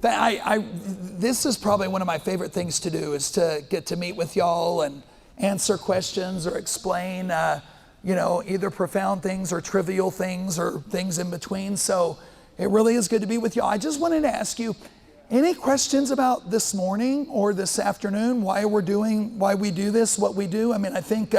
This is probably one of my favorite things to do, is to get to meet with y'all and answer questions or explain, either profound things or trivial things or things in between. So it really is good to be with y'all. I just wanted to ask you, any questions about this morning or this afternoon, why we do this, what we do? I mean, I think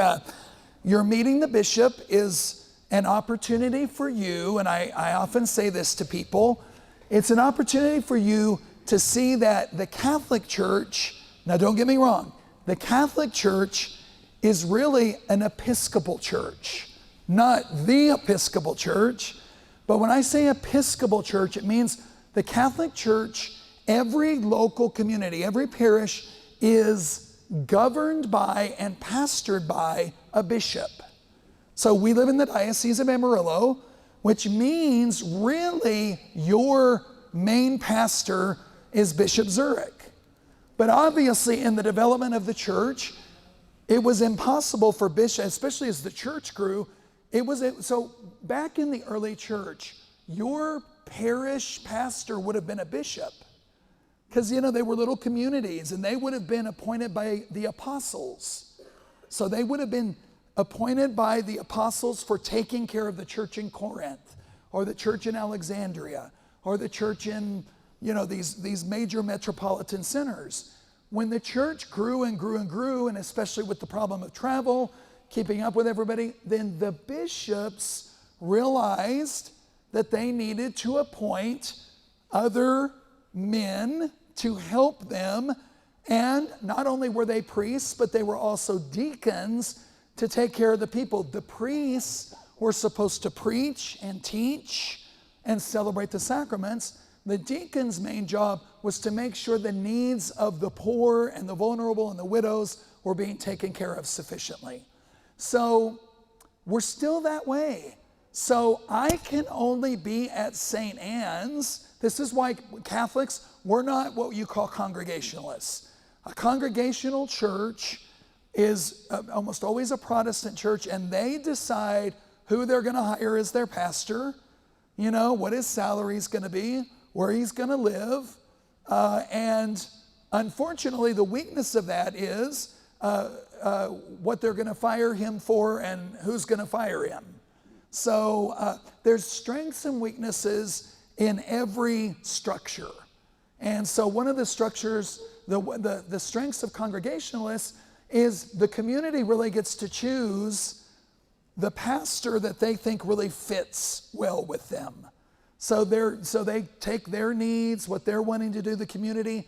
your meeting the bishop is an opportunity for you, and I often say this to people, it's an opportunity for you to see that the Catholic Church, now don't get me wrong, the Catholic Church is really an Episcopal church, not the Episcopal Church. But when I say Episcopal Church, it means the Catholic Church, every local community, every parish is governed by and pastored by a bishop. So we live in the Diocese of Amarillo, which means really your main pastor is Bishop Zurich. But obviously in the development of the church, it was impossible for bishops, especially as the church grew, so back in the early church, your parish pastor would have been a bishop. Because, they were little communities, and they would have been appointed by the apostles. So they would have been appointed by the apostles for taking care of the church in Corinth, or the church in Alexandria, or the church in, these major metropolitan centers. When the church grew and grew and grew, and especially with the problem of travel, keeping up with everybody, then the bishops realized that they needed to appoint other men to help them. And not only were they priests, but they were also deacons to take care of the people. The priests were supposed to preach and teach and celebrate the sacraments. The deacon's main job was to make sure the needs of the poor and the vulnerable and the widows were being taken care of sufficiently. So we're still that way. So I can only be at St. Anne's. This is why Catholics, we're not what you call congregationalists. A congregational church is almost always a Protestant church, and they decide who they're going to hire as their pastor, what his salary is going to be, where he's going to live. And unfortunately, the weakness of that is what they're going to fire him for and who's going to fire him. So there's strengths and weaknesses in every structure. And so one of the structures, the strengths of Congregationalists is the community really gets to choose the pastor that they think really fits well with them. So they take their needs, what they're wanting to do, the community,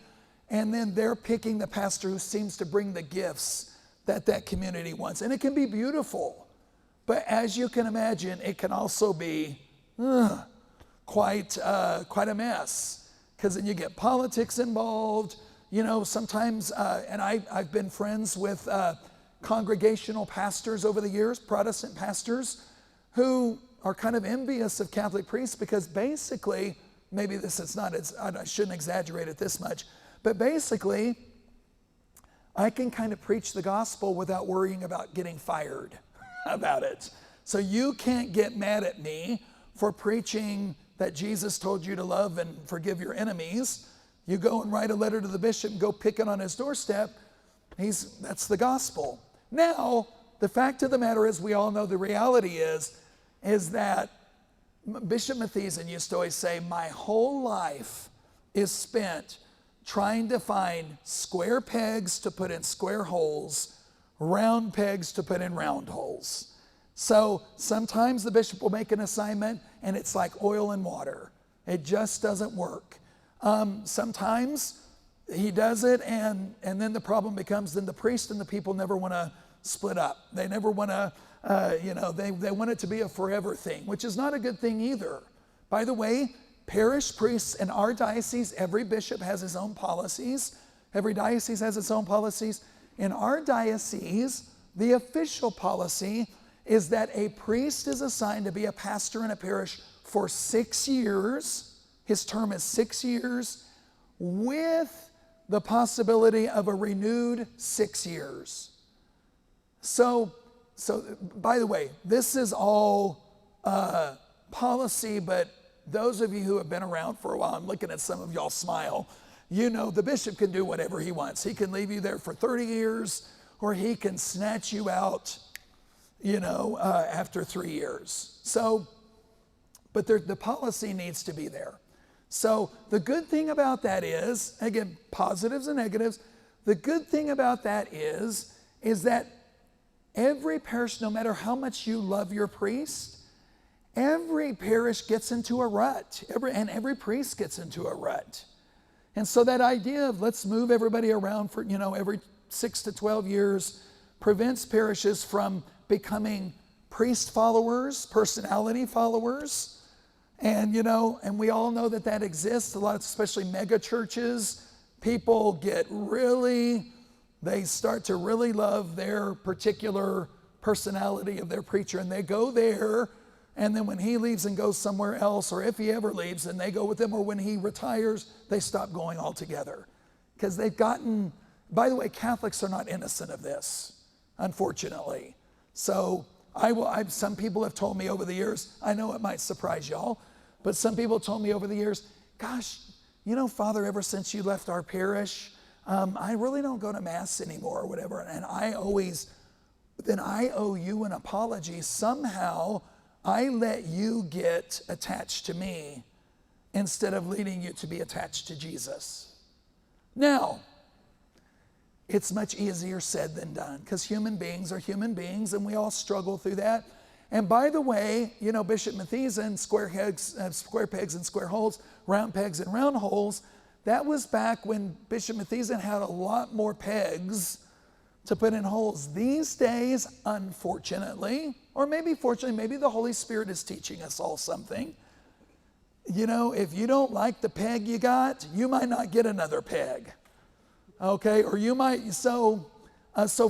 and then they're picking the pastor who seems to bring the gifts that community wants. And it can be beautiful, but as you can imagine, it can also be quite a mess, because then you get politics involved. Sometimes, and I've been friends with congregational pastors over the years, Protestant pastors, who are kind of envious of Catholic priests because basically, maybe I shouldn't exaggerate it this much, but basically, I can kind of preach the gospel without worrying about getting fired about it. So you can't get mad at me for preaching that Jesus told you to love and forgive your enemies. You go and write a letter to the bishop and go pick it on his doorstep. That's the gospel. Now, the fact of the matter is, we all know the reality is that Bishop Mathieson used to always say, my whole life is spent trying to find square pegs to put in square holes, round pegs to put in round holes. So sometimes the bishop will make an assignment and it's like oil and water. It just doesn't work. Sometimes he does it and then the problem becomes then the priest and the people never want to split up. They never want to, they want it to be a forever thing, which is not a good thing either. By the way, parish priests in our diocese, every bishop has his own policies. Every diocese has its own policies. In our diocese, the official policy is that a priest is assigned to be a pastor in a parish for 6 years. His term is 6 years, with the possibility of a renewed 6 years. So by the way, this is all policy, but those of you who have been around for a while, I'm looking at some of y'all smile, you know the bishop can do whatever he wants. He can leave you there for 30 years, or he can snatch you out, after 3 years. So, but the policy needs to be there. So the good thing about that is, again, positives and negatives, the good thing about that is that every parish, no matter how much you love your priest, every parish gets into a rut, every priest gets into a rut. And so that idea of let's move everybody around for, every 6 to 12 years prevents parishes from becoming priest followers, personality followers. And, and we all know that exists. A lot of, especially mega churches, people they start to really love their particular personality of their preacher, and they go there, and then when he leaves and goes somewhere else, or if he ever leaves, then they go with him, or when he retires, they stop going altogether. Because they've gotten, by the way, Catholics are not innocent of this, unfortunately. So some people have told me over the years, I know it might surprise y'all, but some people told me over the years, gosh, Father, ever since you left our parish, I really don't go to Mass anymore or whatever. And I owe you an apology. Somehow I let you get attached to me instead of leading you to be attached to Jesus. Now, it's much easier said than done, because human beings are human beings, and we all struggle through that. And by the way, Bishop Mathiesen, square pegs and square holes, round pegs and round holes, that was back when Bishop Mathiesen had a lot more pegs to put in holes. These days, unfortunately, or maybe fortunately, maybe the Holy Spirit is teaching us all something. If you don't like the peg you got, you might not get another peg. Okay, or you might, so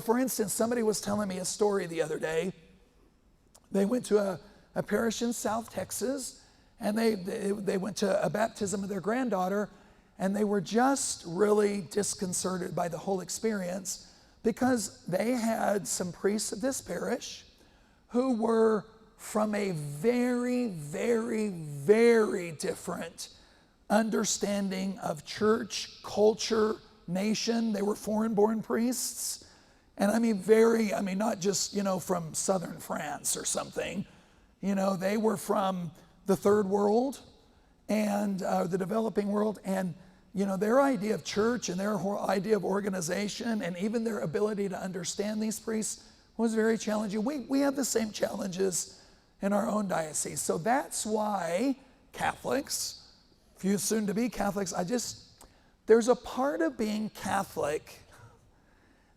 for instance, somebody was telling me a story the other day. They went to a parish in South Texas, and they went to a baptism of their granddaughter, and they were just really disconcerted by the whole experience, because they had some priests of this parish who were from a very, very, very different understanding of church, culture, nation. They were foreign-born priests. And not just, from southern France or something. They were from the third world and the developing world. And, their idea of church and their whole idea of organization and even their ability to understand these priests was very challenging. We have the same challenges in our own diocese. So that's why Catholics, few soon to be Catholics, there's a part of being Catholic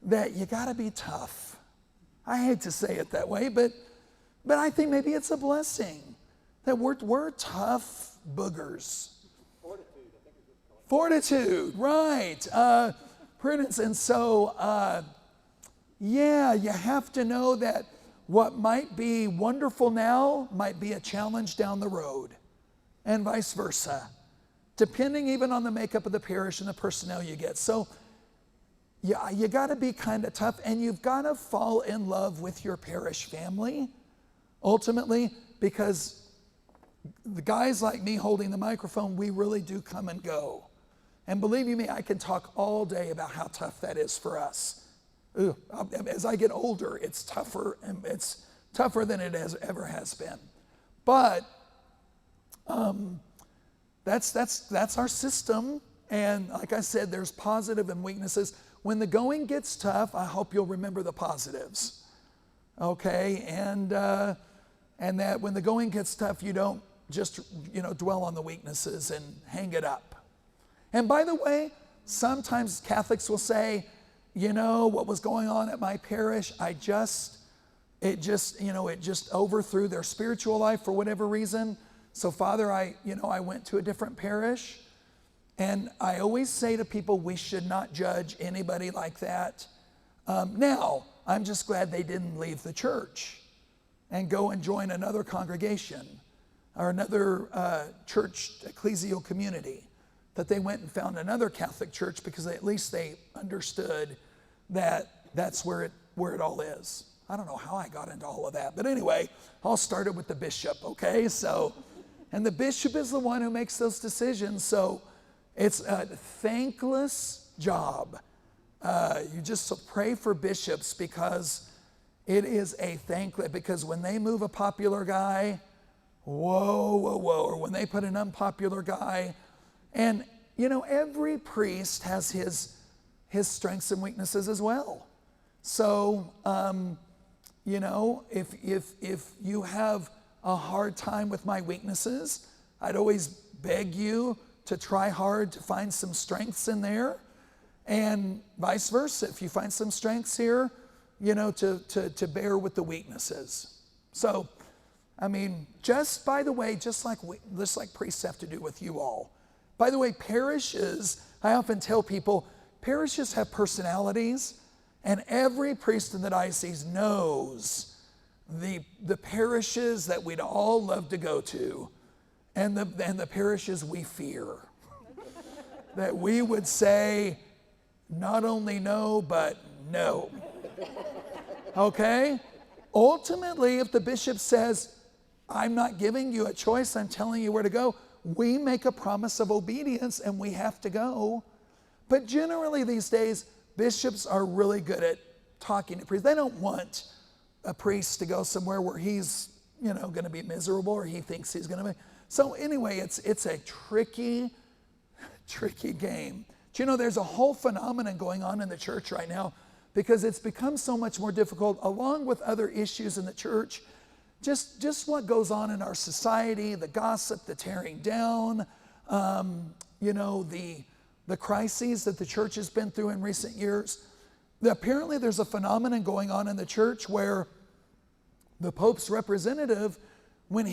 that you got to be tough. I hate to say it that way, but I think maybe it's a blessing that we're tough boogers. Fortitude, right. Prudence. And so, you have to know that what might be wonderful now might be a challenge down the road, and vice versa, depending even on the makeup of the parish and the personnel you get. So, you got to be kind of tough, and you've got to fall in love with your parish family, ultimately, because the guys like me holding the microphone, we really do come and go. And believe you me, I can talk all day about how tough that is for us. As I get older, it's tougher, and it's tougher than it ever has been. But that's our system. And like I said, there's positive and weaknesses. When the going gets tough, I hope you'll remember the positives. Okay, and that when the going gets tough, you don't just dwell on the weaknesses and hang it up. And by the way, sometimes Catholics will say, what was going on at my parish, it just overthrew their spiritual life for whatever reason. So Father, I went to a different parish. And I always say to people, we should not judge anybody like that. Now, I'm just glad they didn't leave the church and go and join another congregation or another church ecclesial community, that they went and found another Catholic church, because at least they understood that that's where it all is. I don't know how I got into all of that, but anyway, all started with the bishop, okay? So And the bishop is the one who makes those decisions. So it's a thankless job. You just pray for bishops, because it is a thankless, because when they move a popular guy, whoa, or when they put an unpopular guy, and every priest has his strengths and weaknesses as well. So, if you have a hard time with my weaknesses, I'd always beg you to try hard to find some strengths in there, and vice versa. If you find some strengths here, to bear with the weaknesses. So, just by the way, just like priests have to do with you all. By the way, parishes, I often tell people, parishes have personalities, and every priest in the diocese knows the parishes that we'd all love to go to, and the parishes we fear. That we would say, not only no, but no. Okay? Ultimately, if the bishop says, I'm not giving you a choice, I'm telling you where to go, we make a promise of obedience and we have to go. But generally these days, bishops are really good at talking to priests. They don't want a priest to go somewhere where he's, going to be miserable, or he thinks he's going to be. So anyway, it's a tricky game. Do there's a whole phenomenon going on in the church right now, because it's become so much more difficult, along with other issues in the church. Just what goes on in our society, the gossip, the tearing down, the crises that the church has been through in recent years. Apparently there's a phenomenon going on in the church where the Pope's representative, when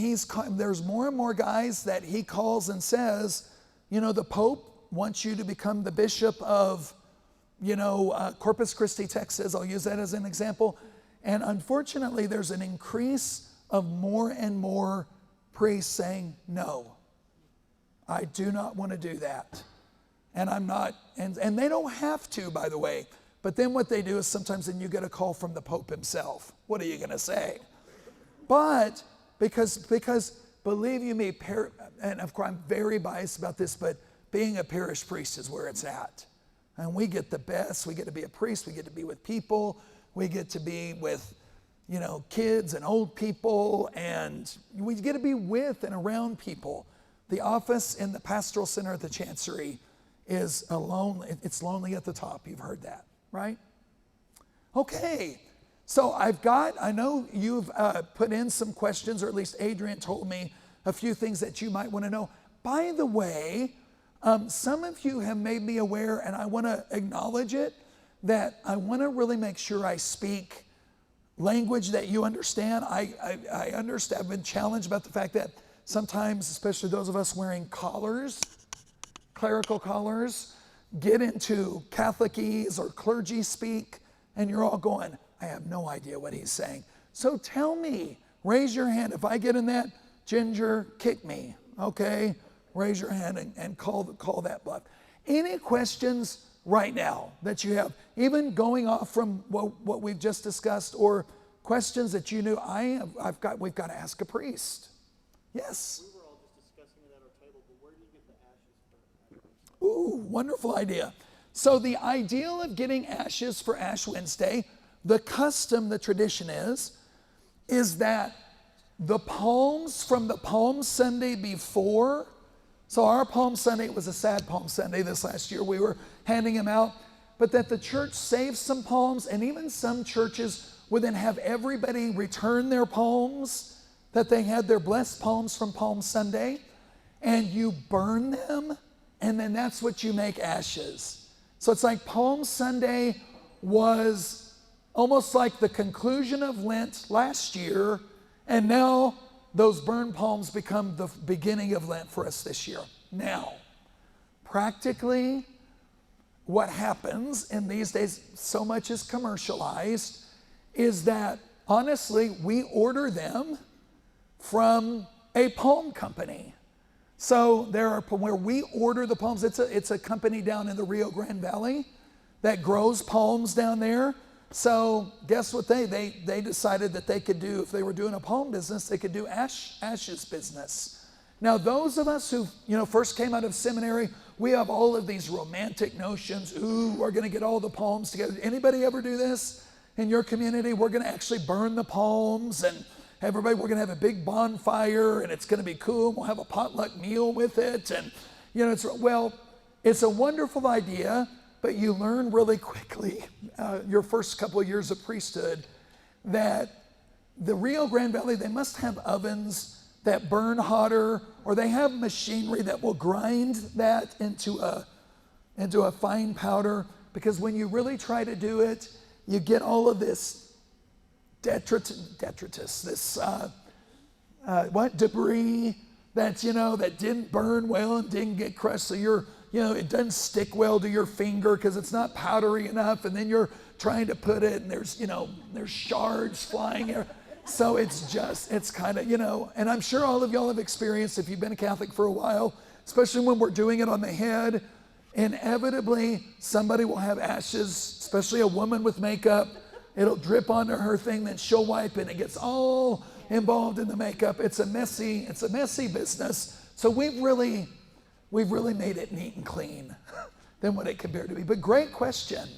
there's more and more guys that he calls and says, the Pope wants you to become the bishop of, Corpus Christi, Texas. I'll use that as an example. And unfortunately, there's an increase of more and more priests saying, no, I do not want to do that. And I'm not, and they don't have to, by the way. But then what they do is sometimes then you get a call from the Pope himself. What are you going to say? But because believe you me, and of course I'm very biased about this, but being a parish priest is where it's at. And we get the best. We get to be a priest. We get to be with people. We get to be with, kids and old people. And we get to be with and around people. The office in the pastoral center at the chancery is it's lonely at the top. You've heard that, right? Okay. So I know you've put in some questions, or at least Adrian told me a few things that you might want to know. By the way, some of you have made me aware, and I want to acknowledge it, that I want to really make sure I speak language that you understand. I understand. I've been challenged about the fact that sometimes, especially those of us wearing collars, clerical collars, get into Catholicese or clergy speak, and you're all going, I have no idea what he's saying. So tell me, raise your hand. If I get in that, Ginger, kick me, okay? Raise your hand and call that bluff. Any questions right now that you have, even going off from what we've just discussed, or questions that you knew we've got to ask a priest? Yes. We were all just discussing it at our table, but where do you get the ashes from? Ooh, wonderful idea. So the ideal of getting ashes for Ash Wednesday, the custom, the tradition is that the palms from the Palm Sunday before, so our Palm Sunday, it was a sad Palm Sunday this last year, we were handing them out, but that the church saves some palms, and even some churches would then have everybody return their palms, that they had their blessed palms from Palm Sunday, and you burn them, and then that's what you make ashes. So it's like Palm Sunday was almost like the conclusion of Lent last year, and now those burned palms become the beginning of Lent for us this year. Now, practically, what happens in these days, so much is commercialized, is that honestly, we order them from a palm company. So there are where we order the palms. It's a company down in the Rio Grande Valley that grows palms down there. So guess what they decided that they could do, if they were doing a palm business, they could do ashes business. Now, those of us who, first came out of seminary, we have all of these romantic notions. Ooh, we're going to get all the palms together. Anybody ever do this in your community? We're going to actually burn the palms, and we're going to have a big bonfire, and it's going to be cool. We'll have a potluck meal with it. And, it's a wonderful idea, but you learn really quickly, your first couple of years of priesthood, that the Rio Grande Valley, they must have ovens that burn hotter, or they have machinery that will grind that into a fine powder, because when you really try to do it, you get all of this detritus, this debris that's, that didn't burn well and didn't get crushed, so it doesn't stick well to your finger because it's not powdery enough, and then you're trying to put it, and there's shards flying here. So it's kind of, and I'm sure all of y'all have experienced, if you've been a Catholic for a while, especially when we're doing it on the head, inevitably somebody will have ashes, especially a woman with makeup. It'll drip onto her thing, then she'll wipe it, and it gets all involved in the makeup. It's a messy business. So we've really made it neat and clean than what it compared to be. But great question.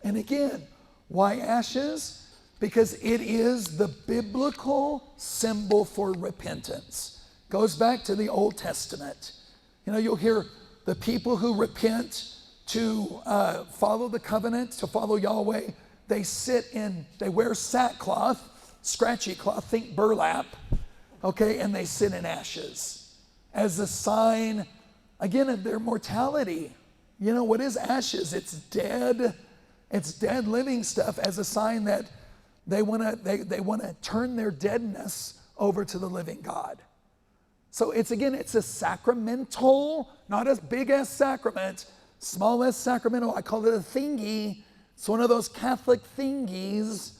And again, why ashes? Because it is the biblical symbol for repentance. Goes back to the Old Testament. You'll hear the people who repent to follow the covenant, to follow Yahweh, they wear sackcloth, scratchy cloth, think burlap, okay, and they sit in ashes as a sign, again, of their mortality. What is ashes? It's dead living stuff, as a sign that they want to turn their deadness over to the living God. So it's a sacramental, not as big as sacrament, small as sacramental. I call it a thingy. It's one of those Catholic thingies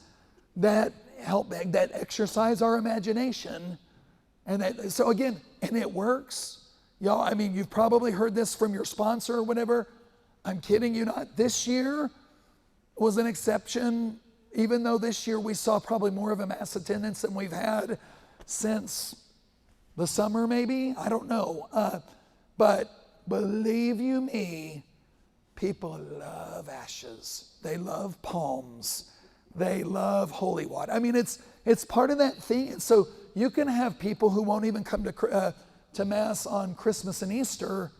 that exercise our imagination. And it works. Y'all, you've probably heard this from your sponsor or whatever. I'm kidding you not. This year was an exception, even though this year we saw probably more of a mass attendance than we've had since the summer, maybe. I don't know. But believe you me, people love ashes. They love palms. They love holy water. It's part of that thing. So you can have people who won't even come to Mass on Christmas and Easter,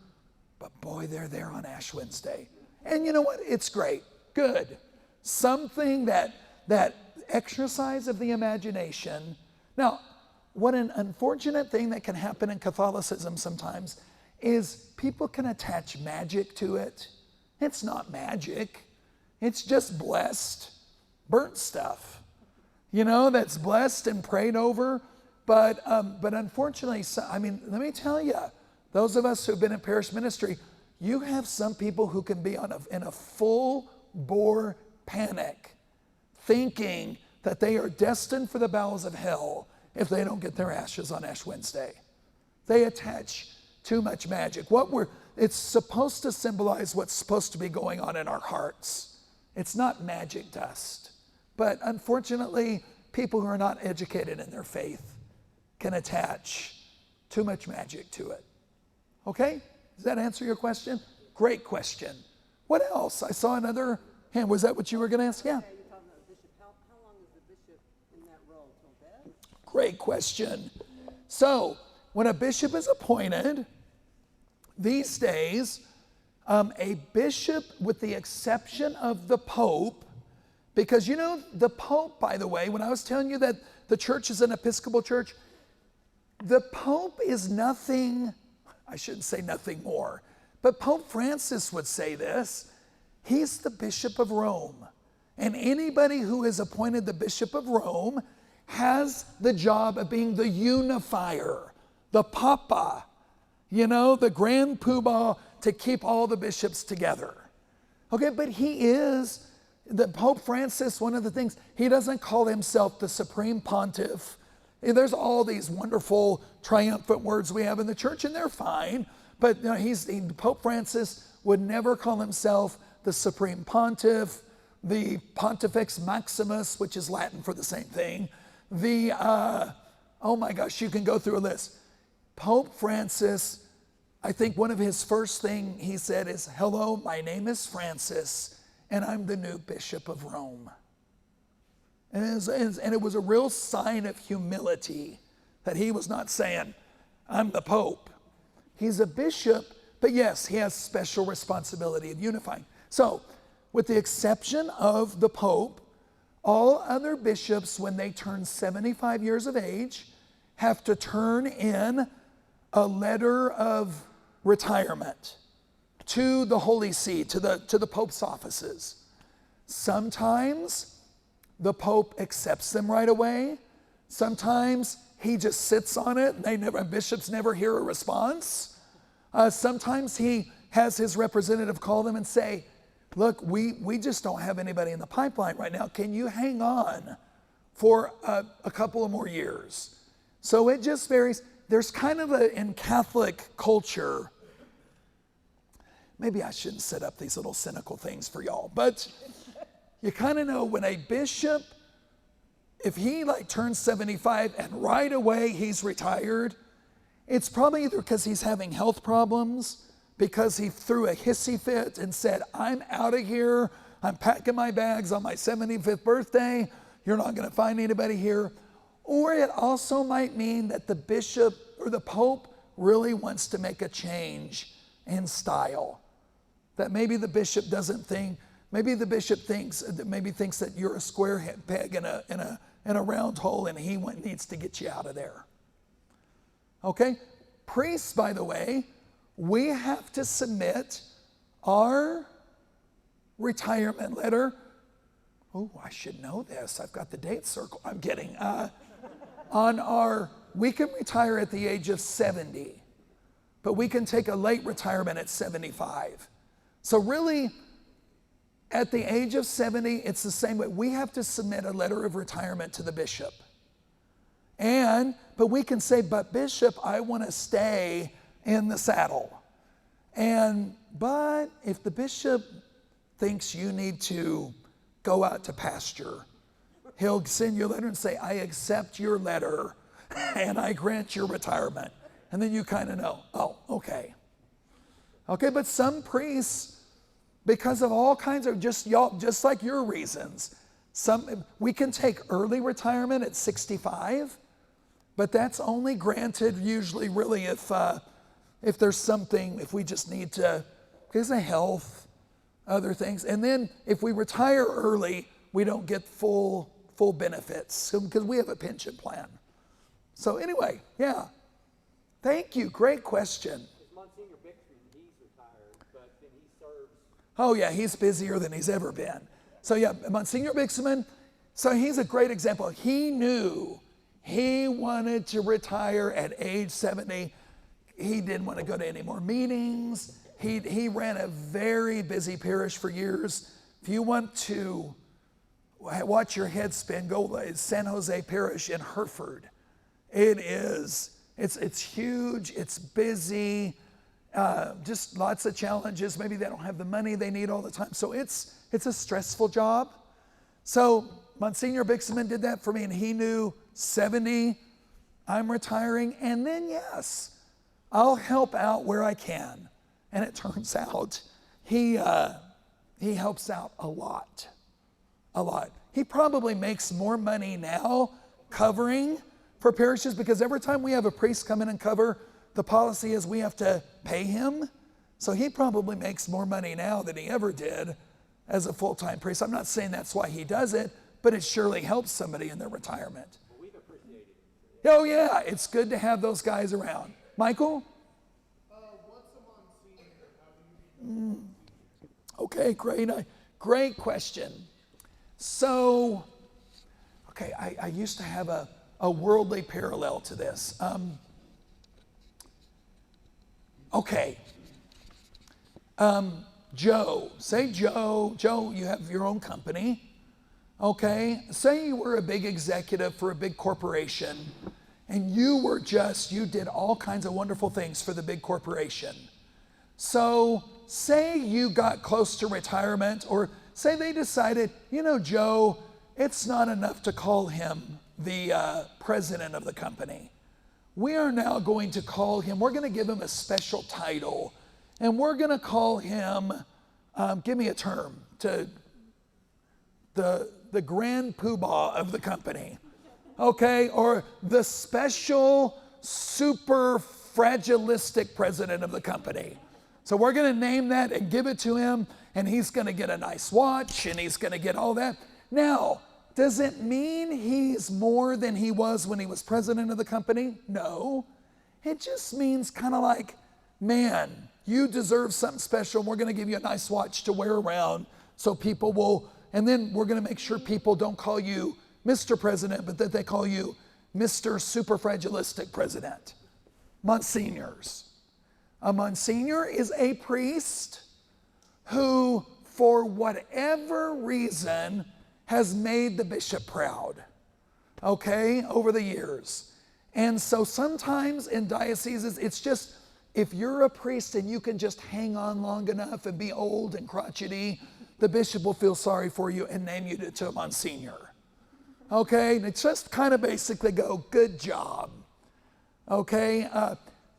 but boy, they're there on Ash Wednesday. And you know what? It's great. Good. Something that exercise of the imagination. Now, what an unfortunate thing that can happen in Catholicism sometimes is people can attach magic to it. It's not magic. It's just blessed, burnt stuff, that's blessed and prayed over. But unfortunately, let me tell you, those of us who've been in parish ministry, you have some people who can be in a full-bore panic, thinking that they are destined for the bowels of hell if they don't get their ashes on Ash Wednesday. They attach too much magic. It's supposed to symbolize what's supposed to be going on in our hearts. It's not magic dust. But unfortunately, people who are not educated in their faith can attach too much magic to it. Okay? Does that answer your question? Great question. What else? I saw another hand. Was that what you were going to ask? Yeah. You're talking about a bishop. How long is the bishop in that role till death? Great question. So, when a bishop is appointed, these days, a bishop, with the exception of the Pope, because the Pope, by the way, when I was telling you that the church is an Episcopal church, the Pope is nothing, I shouldn't say nothing more, but Pope Francis would say this. He's the Bishop of Rome. And anybody who is appointed the Bishop of Rome has the job of being the unifier, the Papa, the grand poobah to keep all the bishops together. Okay, but the Pope Francis, one of the things, he doesn't call himself the Supreme Pontiff. There's all these wonderful triumphant words we have in the church, and they're fine. But Pope Francis would never call himself the Supreme Pontiff, the Pontifex Maximus, which is Latin for the same thing. Oh my gosh, you can go through a list. Pope Francis, I think one of his first thing he said is, "Hello, my name is Francis, and I'm the new Bishop of Rome." And it was a real sign of humility that he was not saying, "I'm the Pope." He's a bishop, but yes, he has special responsibility of unifying. So, with the exception of the Pope, all other bishops, when they turn 75 years of age, have to turn in a letter of retirement to the Holy See, to the Pope's offices. Sometimes the Pope accepts them right away. Sometimes he just sits on it. Bishops never hear a response. Sometimes he has his representative call them and say, "Look, we just don't have anybody in the pipeline right now. Can you hang on for a couple of more years?" So it just varies. There's kind of in Catholic culture, maybe I shouldn't set up these little cynical things for y'all, but you kind of know when a bishop, if he turns 75 and right away he's retired, it's probably either because he's having health problems, because he threw a hissy fit and said, "I'm out of here, I'm packing my bags on my 75th birthday, you're not going to find anybody here." Or it also might mean that the bishop or the Pope really wants to make a change in style. That maybe the bishop doesn't think, maybe the bishop thinks that you're a square peg in a round hole, and he needs to get you out of there. Okay? Priests, by the way, we have to submit our retirement letter. Oh, I should know this. I've got the date circle. I'm kidding. We can retire at the age of 70, but we can take a late retirement at 75. So really, at the age of 70, it's the same way. We have to submit a letter of retirement to the bishop. But we can say, "But Bishop, I want to stay in the saddle." But if the bishop thinks you need to go out to pasture, he'll send you a letter and say, "I accept your letter and I grant your retirement." And then you kind of know, oh, okay. Okay, but some priests, because of all kinds of just like your reasons, we can take early retirement at 65, but that's only granted usually really if there's something, if we just need to, because of health, other things. And then if we retire early, we don't get full benefits because we have a pension plan. So anyway, yeah. Thank you. Great question. Monsignor Bixman, he's retired, but then he serves. Oh yeah, he's busier than he's ever been. So yeah, Monsignor Bixman, so he's a great example. He knew he wanted to retire at age 70. He didn't want to go to any more meetings. He ran a very busy parish for years. If you want to watch your head spin, go to San Jose Parish in Hereford. It's huge, it's busy, just lots of challenges. Maybe they don't have the money they need all the time. So it's a stressful job. So Monsignor Bixman did that for me, and he knew 70, I'm retiring, and then yes, I'll help out where I can. And it turns out he helps out a lot. He probably makes more money now covering for parishes, because every time we have a priest come in and cover, the policy is we have to pay him. So he probably makes more money now than he ever did as a full-time priest. I'm not saying that's why he does it, but it surely helps somebody in their retirement. Well, we've appreciated it. Oh yeah, it's good to have those guys around. Michael? What's a Monsignor? Okay, great question. So, okay, I used to have a worldly parallel to this. Joe, you have your own company. Okay, say you were a big executive for a big corporation, and you did all kinds of wonderful things for the big corporation. So say you got close to retirement, or say they decided, Joe, it's not enough to call him the president of the company. we are now going to call him, we're going to give him a special title, and we're going to call him, give me a term, to the grand poobah of the company, okay? Or the special super fragilistic president of the company. So we're going to name that and give it to him, and he's going to get a nice watch, and he's going to get all that. Now, does it mean he's more than he was when he was president of the company? No. It just means kind of like, man, you deserve something special. We're going to give you a nice watch to wear around so people will, and then we're going to make sure people don't call you Mr. President, but that they call you Mr. Superfragilistic President. Monsignors. A Monsignor is a priest who, for whatever reason, has made the bishop proud, okay, over the years. And so sometimes in dioceses, it's just, if you're a priest and you can just hang on long enough and be old and crotchety, the bishop will feel sorry for you and name you to a Monsignor. Okay, and it's just kind of basically go, good job. Okay,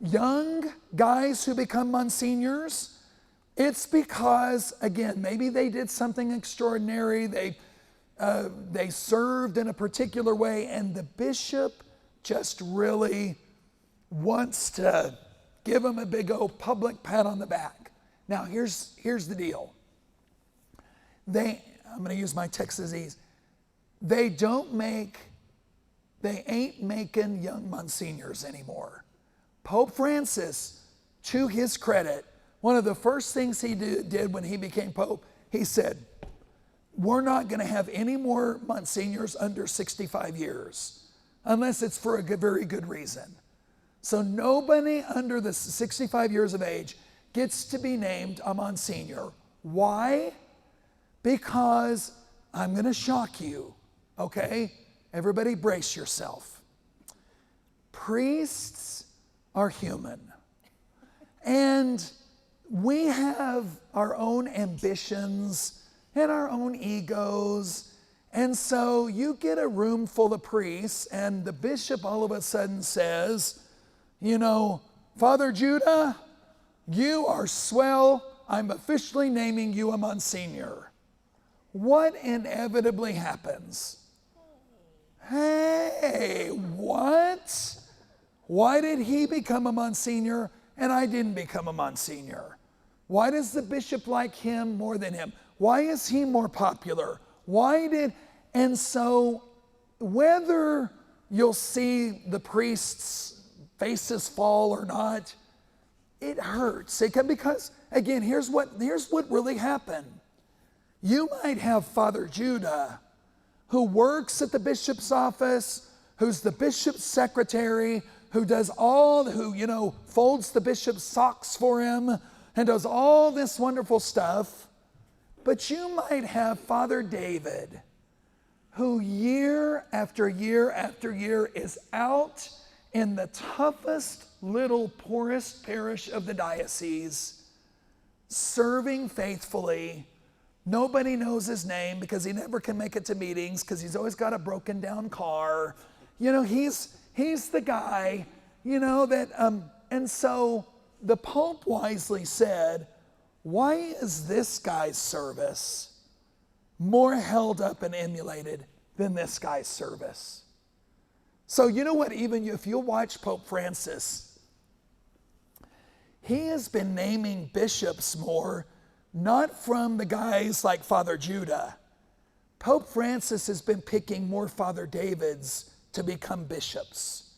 young guys who become Monsignors, it's because, again, maybe they did something extraordinary, they served in a particular way, and the bishop just really wants to give them a big old public pat on the back. Now, here's the deal. I'm going to use my Texasese. They ain't making young Monsignors anymore. Pope Francis, to his credit, one of the first things he did when he became Pope, he said, we're not going to have any more Monsignors under 65 years, unless it's for a very good reason. So nobody under the 65 years of age gets to be named a Monsignor. Why? Because I'm going to shock you, okay? Everybody brace yourself. Priests are human. And we have our own ambitions and our own egos. And so you get a room full of priests, and the bishop all of a sudden says, you know, Father Judah, you are swell. I'm officially naming you a Monsignor. What inevitably happens? Hey, what? Why did he become a Monsignor and I didn't become a Monsignor? Why does the bishop like him more than him? Why is he more popular? And so whether you'll see the priests' faces fall or not, it hurts. Because again, here's what really happened. You might have Father Judah, who works at the bishop's office, who's the bishop's secretary, who folds the bishop's socks for him and does all this wonderful stuff. But you might have Father David, who year after year after year is out in the toughest little poorest parish of the diocese, serving faithfully. Nobody knows his name because he never can make it to meetings because he's always got a broken down car. He's the guy, and so the Pope wisely said, why is this guy's service more held up and emulated than this guy's service? So you know what, if you watch Pope Francis, he has been naming bishops more, not from the guys like Father Judah. Pope Francis has been picking more Father Davids to become bishops.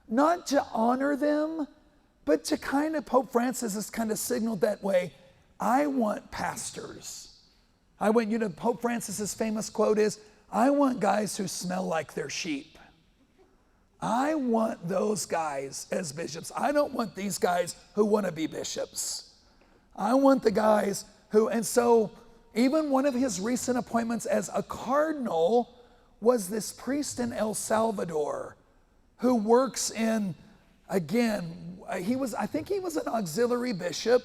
Not to honor them, but to Pope Francis has kind of signaled that way, I want pastors. Pope Francis's famous quote is, I want guys who smell like their sheep. I want those guys as bishops. I don't want these guys who want to be bishops. I want the guys and so even one of his recent appointments as a cardinal was this priest in El Salvador who works I think he was an auxiliary bishop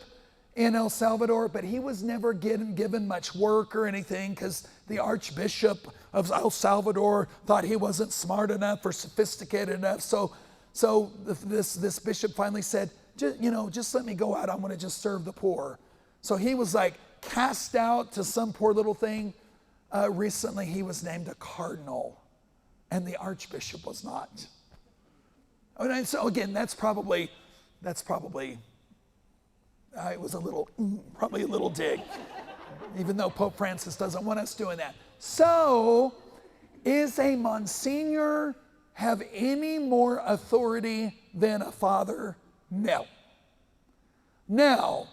in El Salvador, but he was never given much work or anything because the Archbishop of El Salvador thought he wasn't smart enough or sophisticated enough. So So this bishop finally said, just let me go out. I want to just serve the poor. So he was like cast out to some poor little thing. Recently, he was named a cardinal, and the archbishop was not. And so again, that's probably it was probably a little dig, even though Pope Francis doesn't want us doing that. So, is a Monsignor have any more authority than a father? No. Now,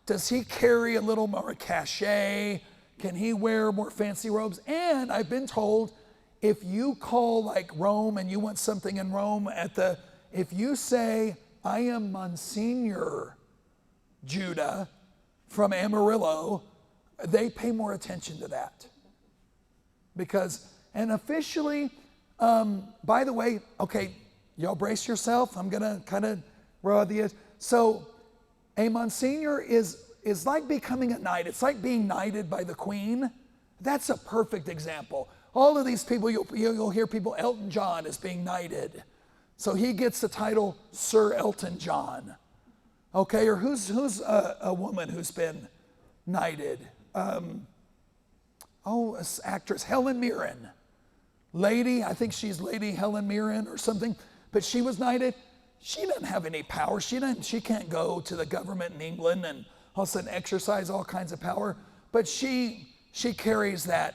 does he carry a little more cachet? Can he wear more fancy robes? And I've been told, if you call like Rome and you want something in Rome if you say, I am Monsignor Judah from Amarillo, they pay more attention to that. And officially, by the way, okay, y'all brace yourself. I'm gonna kind of raw the edge. So a Monsignor is like becoming a knight. It's like being knighted by the Queen. That's a perfect example. All of these people, you'll hear people, Elton John is being knighted. So he gets the title Sir Elton John. Okay, or who's a woman who's been knighted? Actress Helen Mirren. Lady, I think she's Lady Helen Mirren or something, but she was knighted. She doesn't have any power. She can't go to the government in England and all of a sudden exercise all kinds of power, but she carries that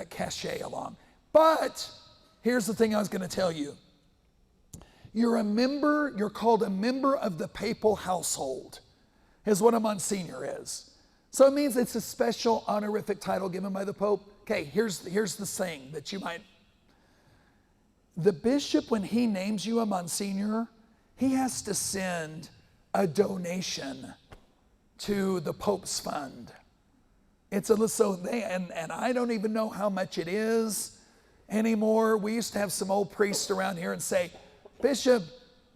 cachet along. But here's the thing I was going to tell you. You're called a member of the papal household, is what a Monsignor is. So it means it's a special honorific title given by the Pope. Okay, here's the thing that you might. The bishop, when he names you a Monsignor, he has to send a donation to the Pope's fund. And I don't even know how much it is anymore. We used to have some old priests around here and say, Bishop,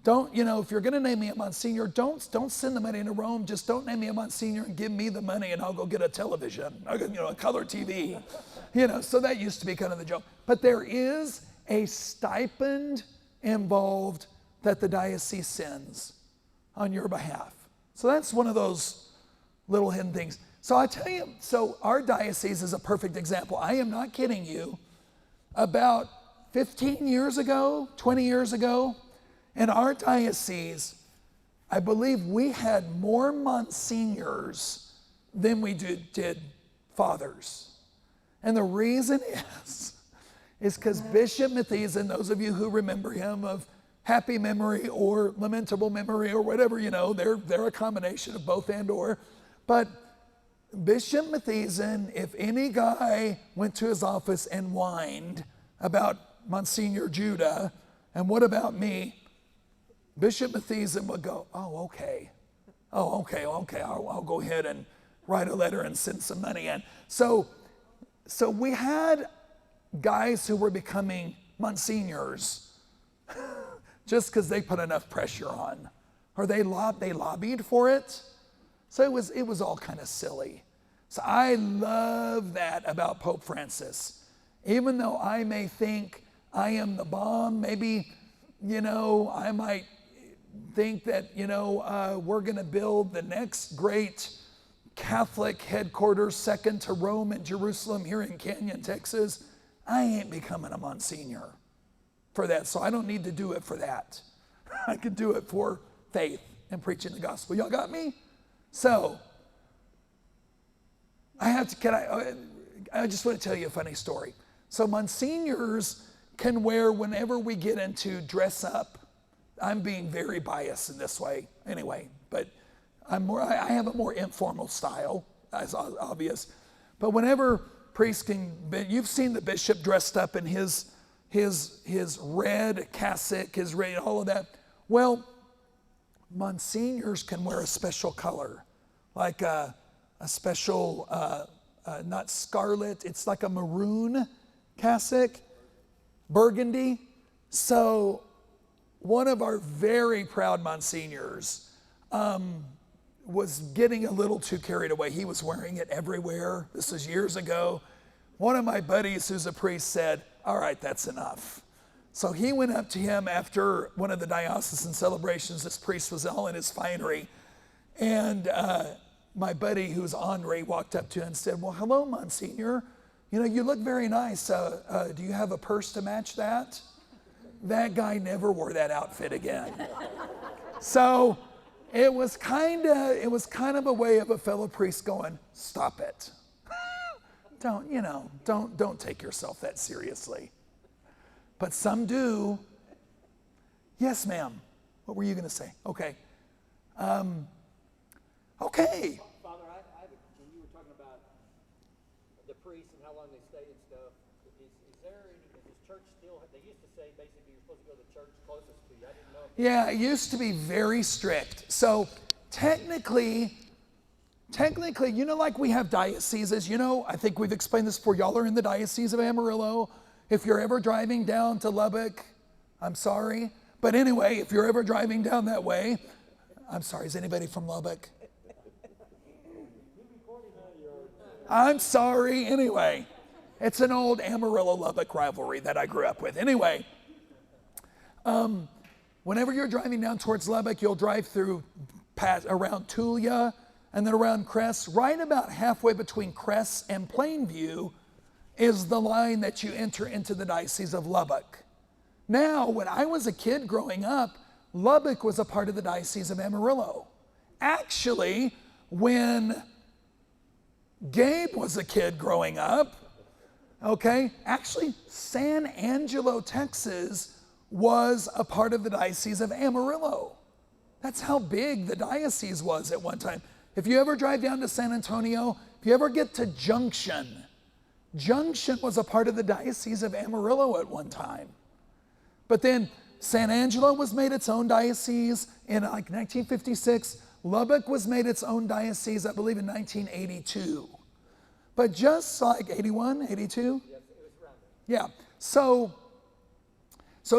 if you're going to name me a Monsignor, don't send the money to Rome. Just don't name me a Monsignor and give me the money and I'll go get a television, a color TV. So that used to be kind of the joke. But there is a stipend involved that the diocese sends on your behalf. So that's one of those little hidden things. So I tell you, our diocese is a perfect example. I am not kidding you. About 15 years ago, 20 years ago, in our diocese, I believe we had more Monsignors than we did fathers. And the reason is because Bishop Mathiesen, those of you who remember him of happy memory or lamentable memory or whatever, they're a combination of both and or. But Bishop Mathiesen, if any guy went to his office and whined about Monsignor Judah, and what about me? Bishop Mathiesen would go, oh, okay, I'll go ahead and write a letter and send some money in. So we had guys who were becoming Monsignors just because they put enough pressure on, or they lobbied for it. So it was all kind of silly. So I love that about Pope Francis. Even though I may think I am the bomb, maybe, I might think that, we're going to build the next great Catholic headquarters second to Rome and Jerusalem here in Canyon, Texas. I ain't becoming a Monsignor for that, so I don't need to do it for that. I can do it for faith and preaching the gospel. Y'all got me? So, I just want to tell you a funny story. So Monsignors can wear, whenever we get into dress up, I'm being very biased in this way anyway, but I have a more informal style, as obvious. But whenever priests you've seen the bishop dressed up in his red cassock, his red, all of that. Well, Monsignors can wear a special color, like a special, not scarlet, it's like a maroon cassock, burgundy. So one of our very proud Monsignors was getting a little too carried away. He was wearing it everywhere. This was years ago. One of my buddies who's a priest said, all right, that's enough. So he went up to him after one of the diocesan celebrations. This priest was all in his finery. And my buddy, who's Henri, walked up to him and said, well, hello, Monsignor. You know, you look very nice. Do you have a purse to match that? That guy never wore that outfit again. So it was kind of a way of a fellow priest going, stop it. Don't take yourself that seriously. But some do. Yes, ma'am. What were you going to say? Okay. Okay. Father, when you were talking about the priests and how long they stay and stuff, is this church still, they used to say basically you're supposed to go to the church closest to you. I didn't know. Yeah, it used to be very strict. So technically, like we have dioceses, I think we've explained this before. Y'all are in the Diocese of Amarillo. If you're ever driving down to Lubbock, I'm sorry. But anyway, if you're ever driving down that way, I'm sorry, is anybody from Lubbock? I'm sorry. Anyway, it's an old Amarillo-Lubbock rivalry that I grew up with. Anyway, whenever you're driving down towards Lubbock, you'll drive through around Tulia and then around Cress. Right about halfway between Cress and Plainview is the line that you enter into the Diocese of Lubbock. Now, when I was a kid growing up, Lubbock was a part of the Diocese of Amarillo. Actually, when Gabe was a kid growing up, San Angelo, Texas was a part of the Diocese of Amarillo. That's how big the diocese was at one time. If you ever drive down to San Antonio, if you ever get to Junction was a part of the Diocese of Amarillo at one time. But then San Angelo was made its own diocese in 1956. Lubbock was made its own diocese, I believe, in 1982. But just like 81, 82? Yes, it was around there. Yeah. So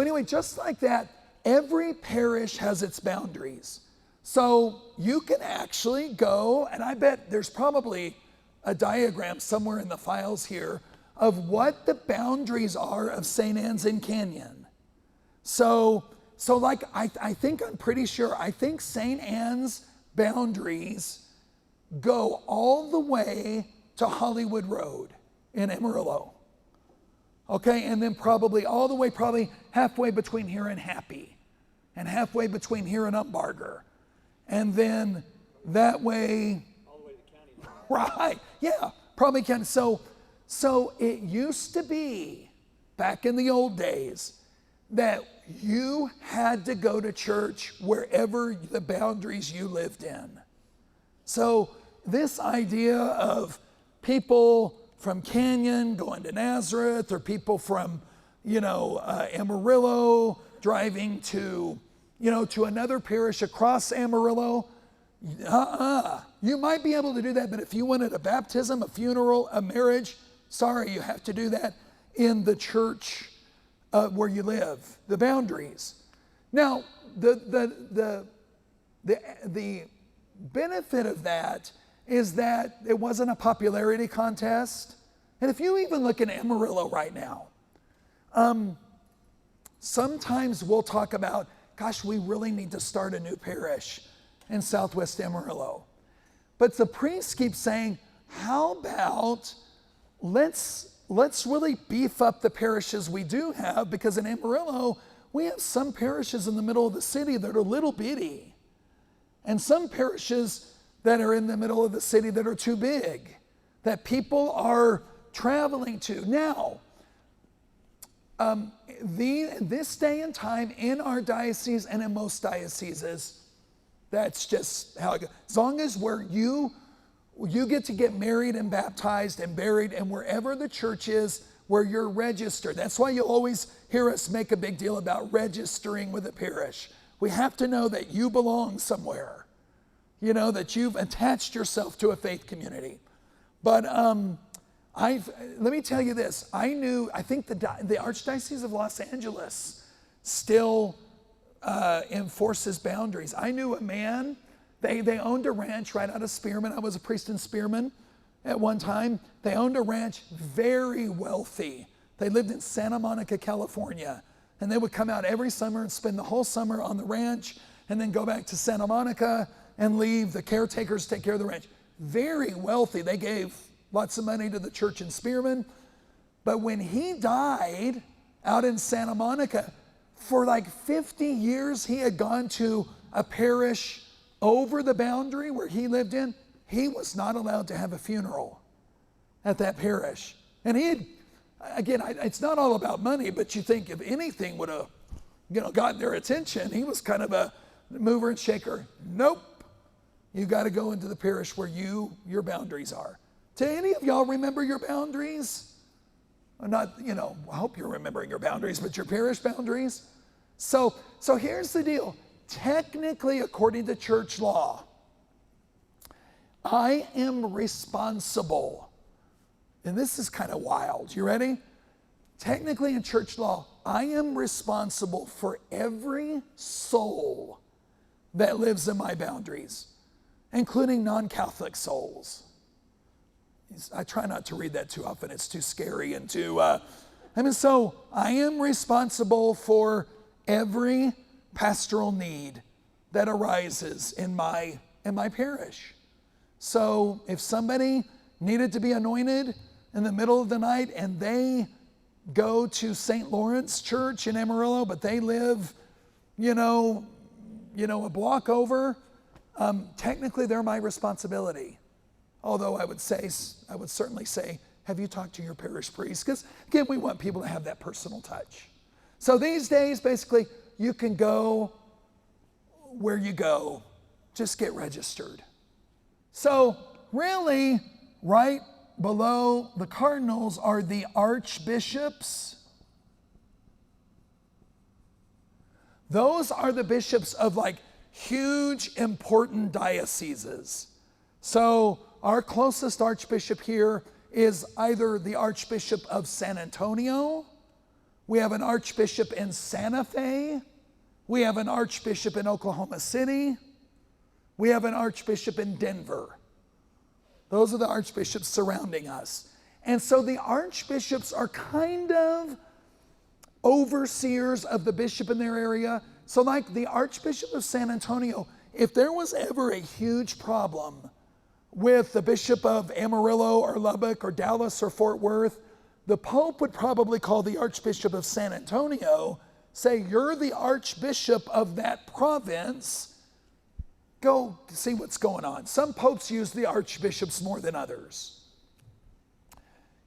anyway, just like that, every parish has its boundaries. So you can actually go, and I bet there's probably a diagram somewhere in the files here of what the boundaries are of St. Anne's in Canyon. So like, I think I'm pretty sure, I think St. Anne's boundaries go all the way to Hollywood Road in Amarillo. Okay, and then probably all the way, probably halfway between here and Happy, and halfway between here and Umbarger. And then that way, All the way to the county. right, yeah, probably can. So it used to be, back in the old days, that you had to go to church wherever the boundaries you lived in. So this idea of people from Canyon going to Nazareth, or people from, Amarillo driving to another parish across Amarillo, you might be able to do that, but if you wanted a baptism, a funeral, a marriage, sorry, you have to do that in the church where you live, the boundaries. Now, the benefit of that is that it wasn't a popularity contest. And if you even look at Amarillo right now, sometimes we'll talk about, gosh, we really need to start a new parish in Southwest Amarillo. But the priests keep saying, how about let's really beef up the parishes we do have, because in Amarillo, we have some parishes in the middle of the city that are little bitty, and some parishes that are in the middle of the city that are too big, that people are traveling to. Now, this day and time in our diocese and in most dioceses, that's just how it goes. As long as you get to get married and baptized and buried, and wherever the church is where you're registered. That's why you'll always hear us make a big deal about registering with a parish. We have to know that you belong somewhere, that you've attached yourself to a faith community. But let me tell you this. I think the Archdiocese of Los Angeles still enforces boundaries. I knew a man, they owned a ranch right out of Spearman. I was a priest in Spearman at one time. They owned a ranch, very wealthy. They lived in Santa Monica, California. And they would come out every summer and spend the whole summer on the ranch and then go back to Santa Monica and leave the caretakers to take care of the ranch. Very wealthy. They gave lots of money to the church in Spearman. But when he died out in Santa Monica, for like 50 years, he had gone to a parish over the boundary where he lived in. He was not allowed to have a funeral at that parish. And he had, again, it's not all about money, but you think if anything would have, gotten their attention, he was kind of a mover and shaker. Nope. You got to go into the parish where your boundaries are. Do any of y'all remember your boundaries? Or not, I hope you're remembering your boundaries, but your parish boundaries. So here's the deal. Technically, according to church law, I am responsible. And this is kind of wild. You ready? Technically, in church law, I am responsible for every soul that lives in my boundaries, including non-Catholic souls. I try not to read that too often. It's too scary and too, so I am responsible for every pastoral need that arises in my parish. So if somebody needed to be anointed in the middle of the night and they go to St. Lawrence Church in Amarillo, but they live, a block over, technically they're my responsibility. Although I would certainly say, have you talked to your parish priest? Because again, we want people to have that personal touch. So these days, basically, you can go where you go, just get registered. So really, right below the cardinals are the archbishops. Those are the bishops of like huge, important dioceses. So our closest archbishop here is either the Archbishop of San Antonio. We have an archbishop in Santa Fe. We have an archbishop in Oklahoma City. We have an archbishop in Denver. Those are the archbishops surrounding us. And so the archbishops are kind of overseers of the bishop in their area. So like the Archbishop of San Antonio, if there was ever a huge problem with the Bishop of Amarillo or Lubbock or Dallas or Fort Worth, the Pope would probably call the Archbishop of San Antonio, say, you're the Archbishop of that province, go see what's going on. Some popes use the archbishops more than others.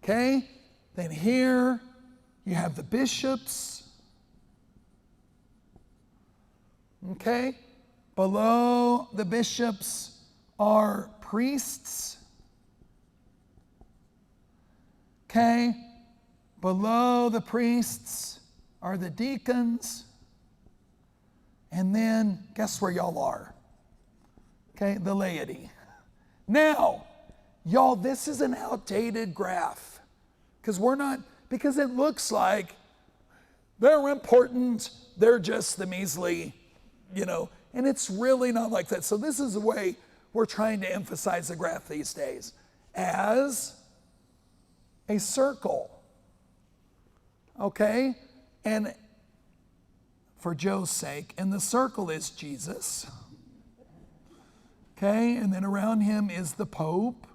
Okay, then here you have the bishops. Okay, below the bishops are priests. Okay, below the priests are the deacons. And then guess where y'all are? Okay, the laity. Now, y'all, this is an outdated graph because it looks like they're important, they're just the measly, and it's really not like that. So this is the way we're trying to emphasize the graph these days, as a circle, okay? And for Joe's sake, and the circle is Jesus, okay? And then around him is the Pope,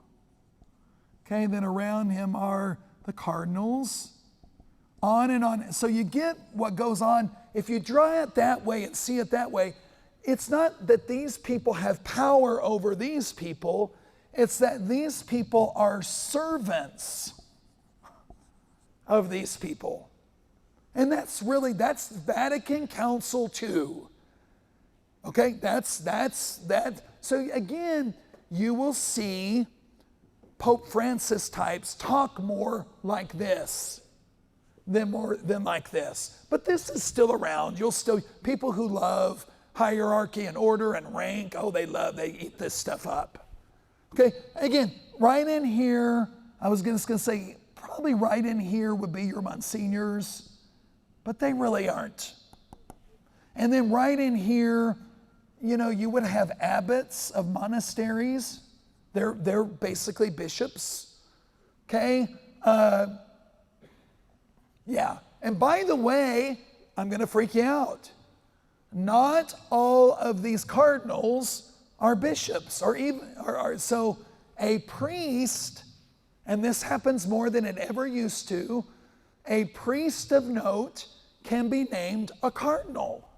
okay? Then around him are the cardinals, on and on. So you get what goes on. If you draw it that way and see it that way, it's not that these people have power over these people, it's that these people are servants of these people. And that's Vatican Council II. Okay, that's that. So again, you will see Pope Francis types talk more like this than like this. But this is still around. People who love hierarchy and order and rank, they eat this stuff up. Okay, again, right in here, I was just going to say, probably right in here would be your Monsignors, but they really aren't. And then right in here, you would have abbots of monasteries. They're basically bishops. Okay? Yeah. And by the way, I'm going to freak you out. Not all of these cardinals are bishops, so a priest, and this happens more than it ever used to, a priest of note can be named a cardinal.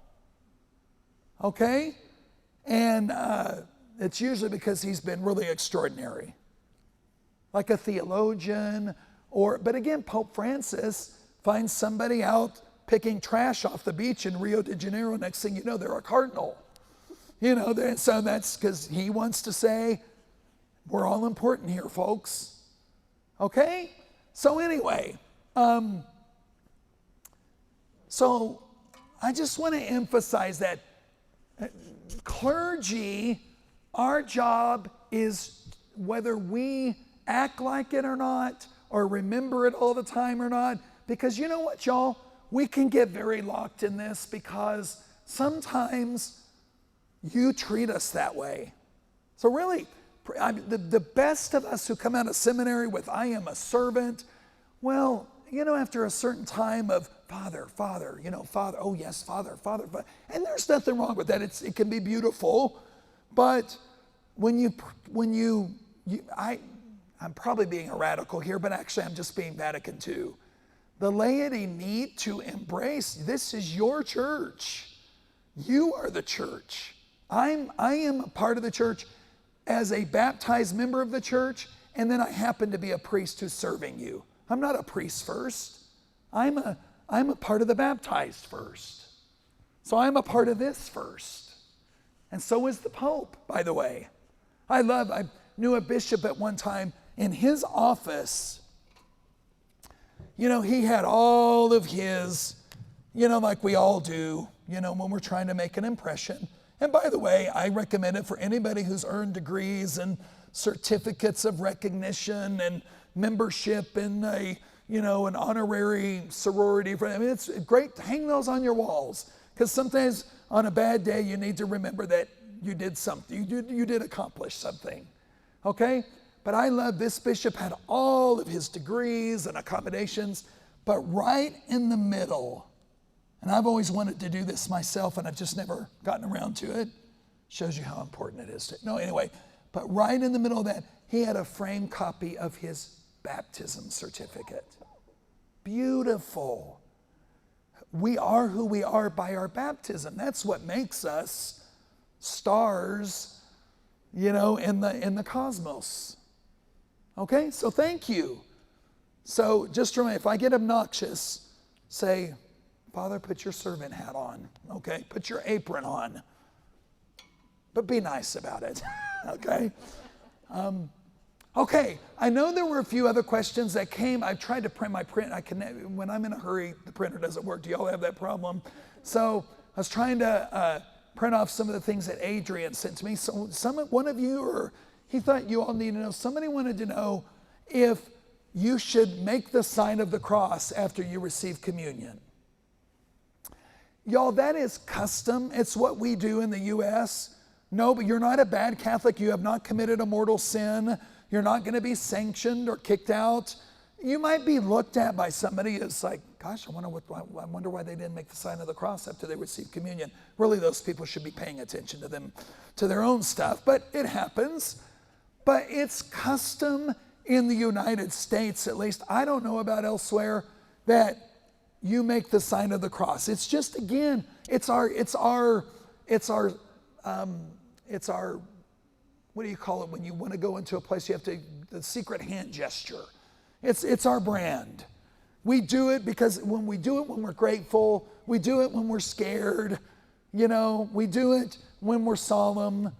Okay? And it's usually because he's been really extraordinary. Like a theologian, but again, Pope Francis finds somebody out picking trash off the beach in Rio de Janeiro. Next thing you know, they're a cardinal. So that's because he wants to say, we're all important here, folks. Okay? So anyway, so I just want to emphasize that clergy, our job is, whether we act like it or not, or remember it all the time or not, because you know what, y'all? We can get very locked in this because sometimes you treat us that way. So really, the best of us who come out of seminary with, I am a servant, well, after a certain time of Father, Father, oh yes, Father, Father, and there's nothing wrong with that. It can be beautiful, but I'm probably being a radical here, but actually I'm just being Vatican II. The laity need to embrace, this is your church. You are the church. I am a part of the church as a baptized member of the church, and then I happen to be a priest who's serving you. I'm not a priest first. I'm a part of the baptized first. So I'm a part of this first. And so is the Pope, by the way. I knew a bishop at one time. In his office, he had all of his, like we all do, when we're trying to make an impression. And by the way, I recommend it for anybody who's earned degrees and certificates of recognition and membership in an honorary sorority. It's great to hang those on your walls, because sometimes on a bad day you need to remember that you did something, you did accomplish something. Okay? But I love this bishop had all of his degrees and accommodations, but right in the middle, and I've always wanted to do this myself and I've just never gotten around to it. Shows you how important it is. But right in the middle of that, he had a framed copy of his baptism certificate. Beautiful. We are who we are by our baptism. That's what makes us stars, in the cosmos. Okay, so thank you. So just remember, if I get obnoxious, say, Father, put your servant hat on. Okay, put your apron on. But be nice about it. Okay? Okay, I know there were a few other questions that came. I tried to print my print. When I'm in a hurry, the printer doesn't work. Do y'all have that problem? So I was trying to print off some of the things that Adrian sent to me. So one of you, or he thought you all need to know, somebody wanted to know if you should make the sign of the cross after you receive communion. Y'all, that is custom. It's what we do in the U.S. No, but you're not a bad Catholic. You have not committed a mortal sin. You're not going to be sanctioned or kicked out. You might be looked at by somebody as like, gosh, I wonder why they didn't make the sign of the cross after they received communion. Really, those people should be paying attention to their own stuff, but it happens. But it's custom in the United States, at least. I don't know about elsewhere, that you make the sign of the cross. It's just, again, it's our, what do you call it when you want to go into a place, you have to, the secret hand gesture. It's our brand. We do it because when we do it when we're grateful, we do it when we're scared, we do it when we're solemn,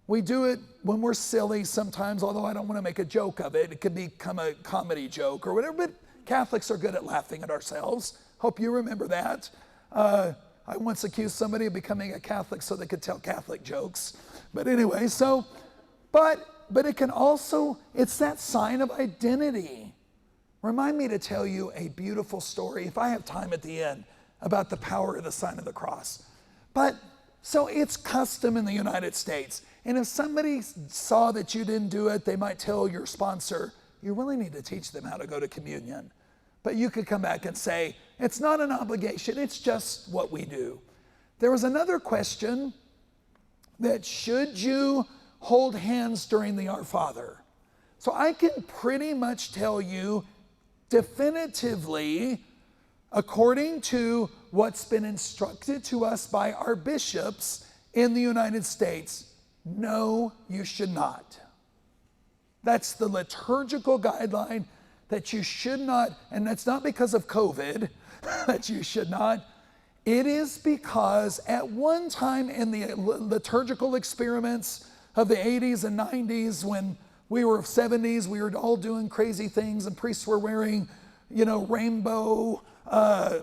we do it when we're silly sometimes, although I don't want to make a joke of it. It could become a comedy joke or whatever, but Catholics are good at laughing at ourselves. Hope you remember that. I once accused somebody of becoming a Catholic so they could tell Catholic jokes. But anyway, but it can also, it's that sign of identity. Remind me to tell you a beautiful story, if I have time at the end, about the power of the sign of the cross. But, so it's custom in the United States. And if somebody saw that you didn't do it, they might tell your sponsor, you really need to teach them how to go to communion. But you could come back and say, It's not an obligation. It's just what we do. There was another question that should you hold hands during the Our Father? So I can pretty much tell you definitively, according to what's been instructed to us by our bishops in the United States, no, you should not. That's the liturgical guideline that you should not, and that's not because of COVID that you should not. It is because at one time in the liturgical experiments of the 80s and 90s, when we were 70s, we were all doing crazy things and priests were wearing, rainbow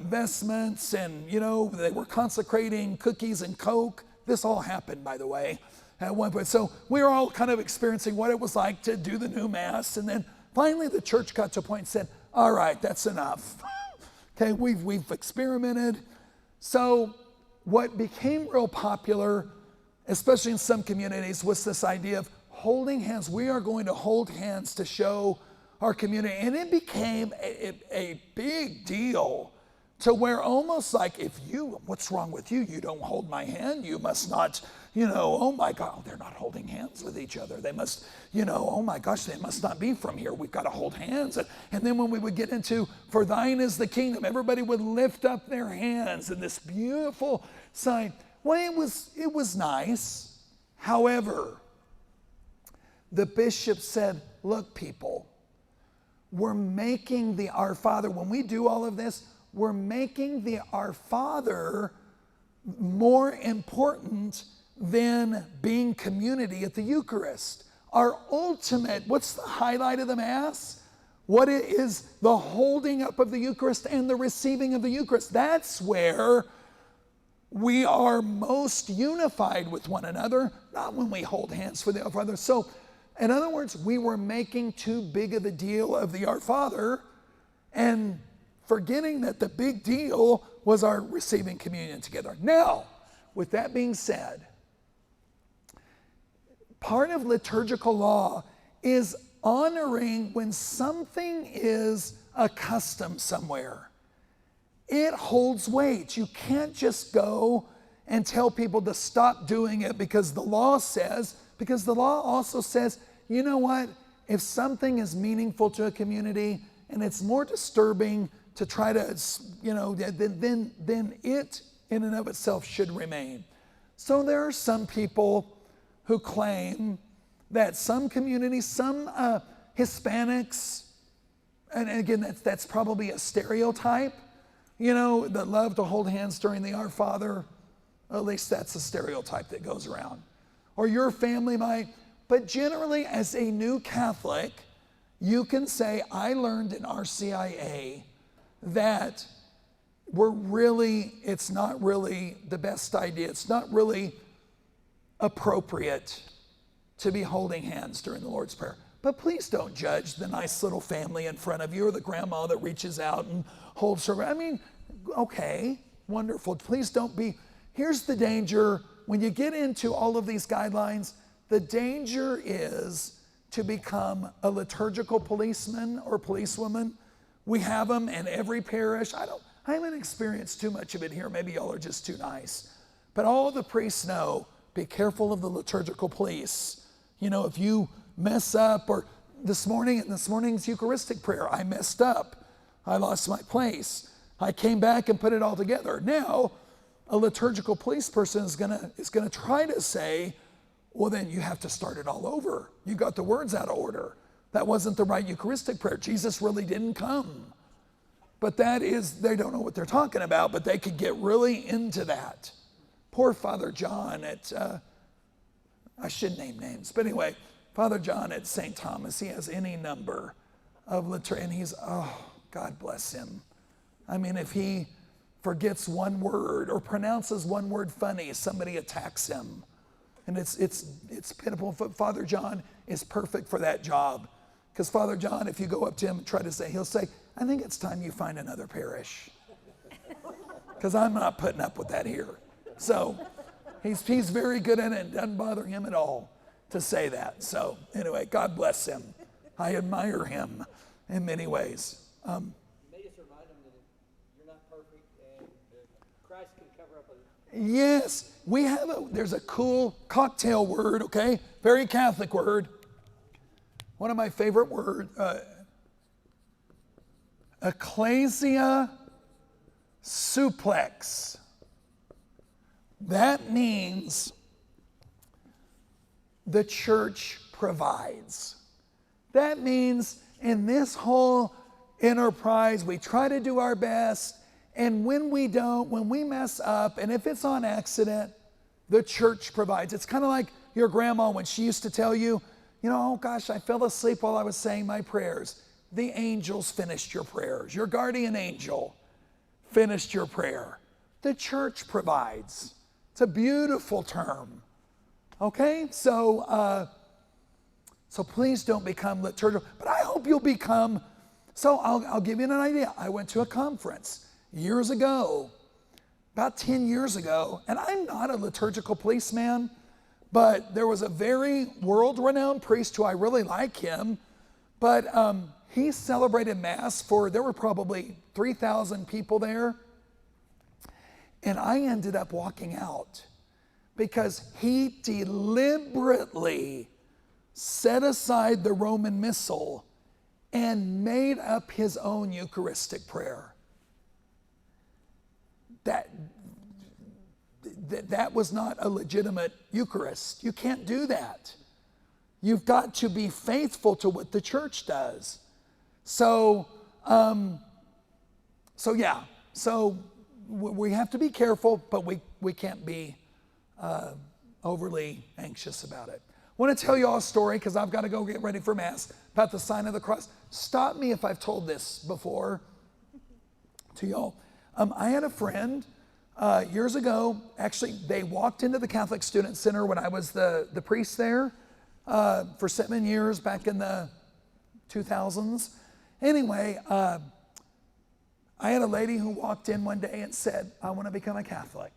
vestments, and, they were consecrating cookies and Coke. This all happened, by the way, at one point. So we were all kind of experiencing what it was like to do the new Mass. And then finally the church got to a point and said, all right, that's enough. Okay, we've experimented. So what became real popular, especially in some communities, was this idea of holding hands. We are going to hold hands to show our community. And it became a big deal to where almost like, what's wrong with you? You don't hold my hand. You must not, oh my God, they're not holding hands with each other. They must, oh my gosh, they must not be from here. We've got to hold hands. And then when we would get into, for thine is the kingdom, everybody would lift up their hands in this beautiful sign. Well, it was nice. However, the bishop said, look, people, we're making the Our Father, when we do all of this, we're making the Our Father more important than being community at the Eucharist. Our ultimate, what's the highlight of the Mass? What is the holding up of the Eucharist and the receiving of the Eucharist? That's where we are most unified with one another, not when we hold hands for the Our Father. So, in other words, we were making too big of a deal of the Our Father and forgetting that the big deal was our receiving communion together. Now, with that being said, part of liturgical law is honoring when something is a custom somewhere. It holds weight. You can't just go and tell people to stop doing it because the law says, because the law also says, you know what? If something is meaningful to a community and it's more disturbing to try to, then it in and of itself should remain. So there are some people who claim that some communities, some Hispanics, and again, that's probably a stereotype, that love to hold hands during the Our Father. At least that's a stereotype that goes around. Or your family might, but generally as a new Catholic, you can say, I learned in RCIA that it's not really the best idea. It's not really appropriate to be holding hands during the Lord's Prayer. But please don't judge the nice little family in front of you or the grandma that reaches out and holds her. I mean, okay, wonderful. Please don't be. Here's the danger. When you get into all of these guidelines, the danger is to become a liturgical policeman or policewoman. We have them in every parish. I haven't experienced too much of it here. Maybe y'all are just too nice. But all the priests know, be careful of the liturgical police. If you mess up, or in this morning's Eucharistic prayer, I messed up. I lost my place. I came back and put it all together. Now, a liturgical police person is gonna try to say, well, then you have to start it all over. You got the words out of order. That wasn't the right Eucharistic prayer. Jesus really didn't come. But they don't know what they're talking about, but they could get really into that. Poor Father John I shouldn't name names, but anyway, Father John at St. Thomas, he has any number of liturgy, and God bless him. I mean, if he forgets one word or pronounces one word funny, somebody attacks him. And it's pitiful. Father John is perfect for that job. Because Father John, if you go up to him and try to say, he'll say, I think it's time you find another parish. Because I'm not putting up with that here. So he's very good at it. It doesn't bother him at all to say that. So anyway, God bless him. I admire him in many ways. You may just remind him that you're not Yes, there's a cool cocktail word, okay? Very Catholic word. One of my favorite words, Ecclesia Suplex. That means the church provides. That means in this whole enterprise, we try to do our best, and when we don't, when we mess up, and if it's on accident, the church provides. It's kind of like your grandma when she used to tell you, oh gosh, I fell asleep while I was saying my prayers. The angels finished your prayers. Your guardian angel finished your prayer. The church provides. It's a beautiful term. Okay, so please don't become liturgical, but I hope you'll become. So I'll give you an idea. I went to a conference years ago, about 10 years ago, and I'm not a liturgical policeman, but there was a very world-renowned priest who I really like him, but he celebrated Mass there were probably 3,000 people there, and I ended up walking out because he deliberately set aside the Roman Missal and made up his own Eucharistic prayer. That was not a legitimate Eucharist. You can't do that. You've got to be faithful to what the church does. So we have to be careful, but we can't be overly anxious about it. I want to tell you all a story because I've got to go get ready for Mass about the sign of the cross. Stop me if I've told this before to y'all. I had a friend years ago. Actually, they walked into the Catholic Student Center when I was the priest there for 7 years back in the 2000s. Anyway, I had a lady who walked in one day and said, I want to become a Catholic.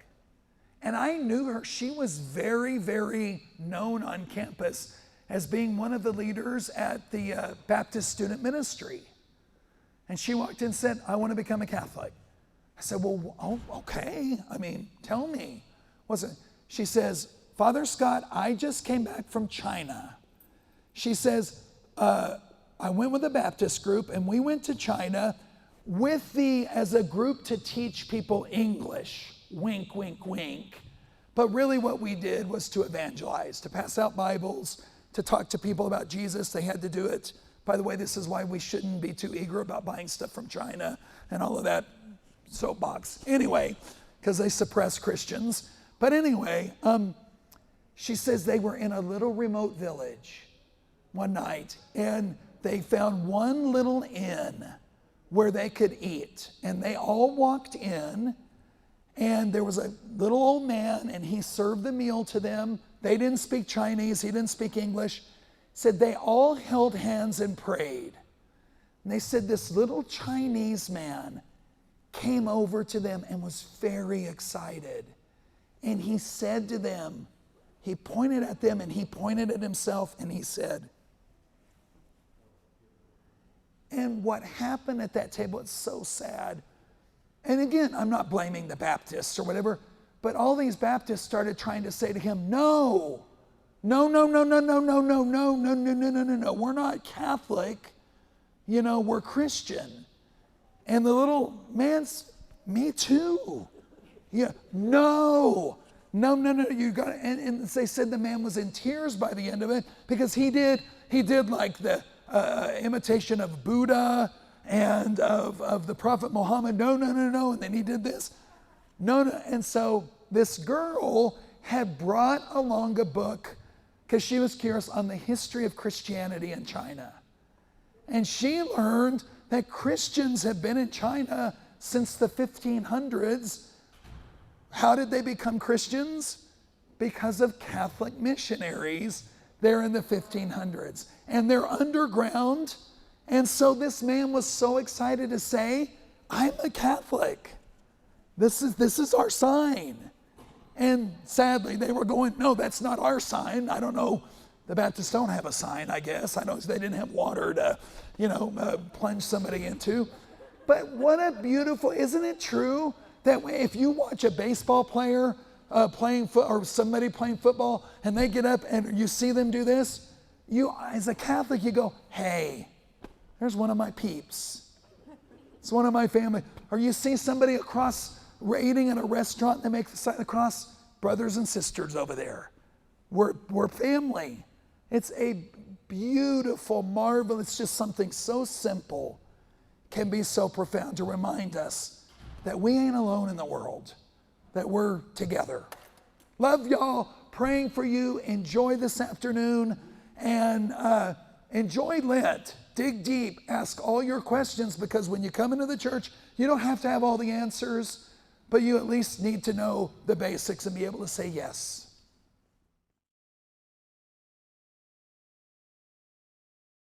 And I knew her. She was very, very known on campus as being one of the leaders at the Baptist student ministry. And she walked in and said, I want to become a Catholic. I said, well, okay. I mean, tell me. She says, Father Scott, I just came back from China. She says, I went with a Baptist group and we went to China as a group to teach people English. Wink, wink, wink. But really what we did was to evangelize, to pass out Bibles, to talk to people about Jesus. They had to do it. By the way, this is why we shouldn't be too eager about buying stuff from China and all of that soapbox. Anyway, because they suppress Christians. But anyway, she says they were in a little remote village one night and they found one little inn where they could eat. And they all walked in. And there was a little old man, and he served the meal to them. They didn't speak Chinese. He didn't speak English. Said they all held hands and prayed. And they said this little Chinese man came over to them and was very excited. And he said to them, he pointed at them and he pointed at himself and he said, and what happened at that table, it's so sad. And again, I'm not blaming the Baptists or whatever, but all these Baptists started trying to say to him, no, we're not Catholic, we're Christian. And the little man's, me too. Yeah, no, you got it. And they said the man was in tears by the end of it because he did like the imitation of Buddha and of the Prophet Muhammad, no, and then he did this, no, and so this girl had brought along a book because she was curious on the history of Christianity in China, and she learned that Christians have been in China since the 1500s. How did they become Christians? Because of Catholic missionaries there in the 1500s, and they're underground. And so this man was so excited to say, I'm a Catholic. This is our sign. And sadly, they were going, no, that's not our sign. I don't know. The Baptists don't have a sign, I guess. I know they didn't have water to, plunge somebody into. But what a beautiful, isn't it true that if you watch a baseball player or somebody playing football, and they get up and you see them do this, you, as a Catholic, you go, hey, there's one of my peeps. It's one of my family. Or you see somebody across, we're eating in a restaurant, they make the sign of the cross, brothers and sisters over there. We're family. It's a beautiful, marvelous, just something so simple can be so profound to remind us that we ain't alone in the world, that we're together. Love y'all, praying for you. Enjoy this afternoon and enjoy Lent. Dig deep, ask all your questions, because when you come into the church, you don't have to have all the answers, but you at least need to know the basics and be able to say yes.